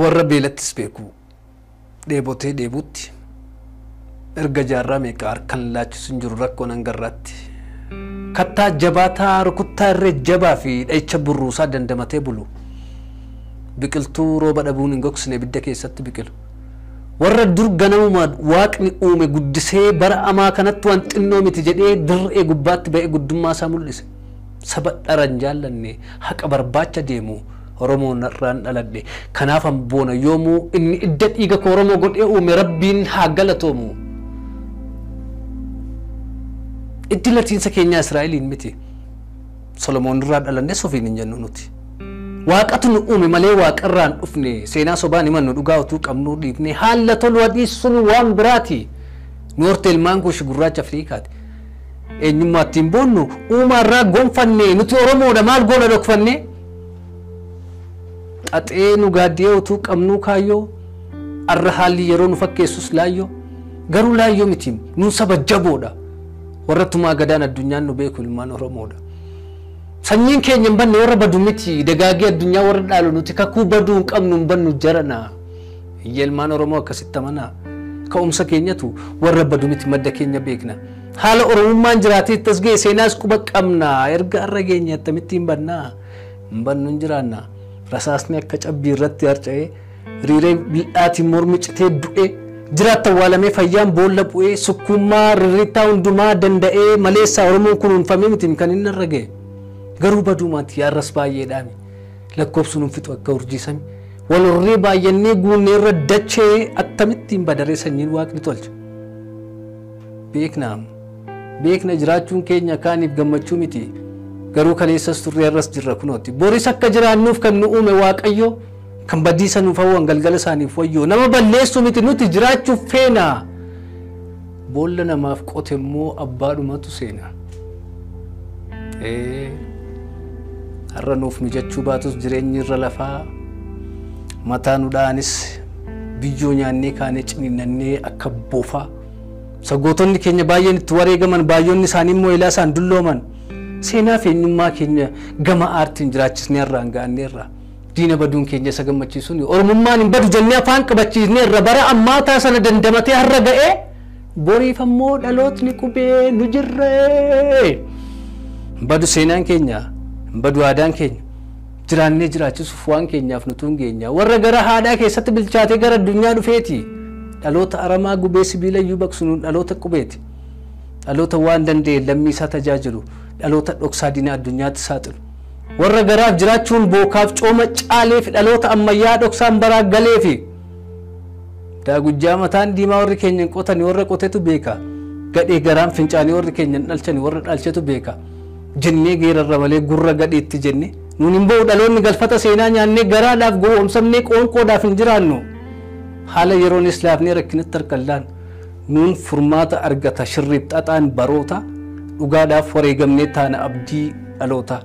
warra beelattis beeku dheebotee dheebutti erga jaarraa meeqa harkan laachisu hin jiru rakkoon hangarraatti kattaa jabaataa rukuttaa irree jabaa fi dha'icha burruusaa dandamatee bulu biqiltuu rooba dhabuun hin gogsine ibidda keessatti biqilu warra dur ganamuma waaqni uume guddisee bara amaa kanatti waan xinnoo miti jedhee dirree gubbaatti ba'ee guddummaa isaa mul'ise saba dharan jaallanne haqa barbaacha deemu Oromoon irraan dhaladhe kanaaf amboona yoomuu inni idda dhiiga koo Oromoo godhee uume rabbiin haa galatoomu iddi latiinsa keenya Israa'eliin miti Solomoon irraa dhalanne sofiin hin jennu nuti waaqatu nu uume malee waaqarraan dhufne seenaa sobaan himannu dhugaa utuu qabnuu dhiifne haala tolu hadiisuun waan biraati nu horte ilmaan koo shigurraacha Afriikaati eenyummaattiin boonnu uumaarraa gonfanne nuti Oromoodha maal goona dhokfanne xaxee nu gaaddee utuu qabnuu kaayyoo arra haalli yeroo nu fakkeessus laayyoo garuu laayyoo miti nu saba jaboodha warra tumaa gadaan addunyaan nu beeku ilmaan Oromoodha sanyiin keenya hin banne warra badu miti dagaagee addunyaa warra dhaalu nuti kakuu baduu hin qabnu hin bannu jarana ilmaan Oromoo akkasitti amanaa ka'umsa keenyatu warra badu miti madda keenya beekna haala Oromummaan jiraatee tasgee seenaas quba qabna erga arra keenya attamitti hin bannaa hin bannu hin jiraanna rasaasni akka cabbii irratti harca'ee riiree bil'aatiin mormi citee du'e jiraata waalamee fayyaan boolla bu'ee sukkummaa rirritaa hundumaa danda'ee maleessaa Oromoon kunuunfamee miti kan inni irra ga'e garuu baduumaatti yaarras baay'eedhaami lakkoofsuun fixu akka urjiisame wal horree baay'annee guunnee irra dachee akkamittiin badaree sanyiin waaqni tolcha beekna jiraachuun keenya kaaniif gammachuu miti garuu kaleessas turree irras jirra kunooti boris akka jiraannuuf kan nu uume waaqayyo kan badiisa nuuf hawwan galgala isaaniif wayyoo nama balleessu miti nuti jiraachuuf feena boolla namaaf qote immoo abbaadhumatu seena har'a nuuf mijachuu baatus jireenyi irra lafaa mataa nuudhaanis biyyoo nyaannee kaanee ciniinnannee akka boofaa sagootonni keenya baay'een itti wareegaman baay'oonni isaanii immoo ilaa isaan dullooman seenaa fi eenyummaa keenya gama aartiin jiraachisnee irraan ga'anneerra diina baduun keenya isa gammachiisuun Oromummaan hin badu jennee afaan qabachiisneerra bara ammaataa sana dandamatee har'a ga'ee boriif ammoo dhalootni qubee nu jirree badu seenaan keenya badu aadaan keenya jiraannee jiraachisuuf waan keenyaaf nutuun geenya warra gara haadhaa keessatti bilchaatee gara addunyaa dhufeeti dhaloota aramaa gubee sibiila iyyuu baqsuun dhaloota qubeeti dhaloota waan danda'e lammii isaa tajaajilu dhaloota dhoksaa diina addunyaatti saaxilu warra garaaf jiraachuun bookaaf cooma caalee fi dhaloota ammayyaa dhoksaan baraa galee fi daagujjaa mataan diimaa warri keenya qotanii warra qotetu beeka gadhee garaan fincaanii warri keenya dhalchanii warra dhalchetu beeka jennee geerarra malee gurra gadheetti jenne nuun hin ba'u dhaloonni galfata seenaa nyaannee garaadhaaf gowwoomsamnee qoonqoodhaaf hin jiraannu haala yeroon islaafnee rakkinatti harkallaan nuun furmaata argata shirriif xaxaan baroota dhugaadhaaf wareegamnee taana abdii dhaloota.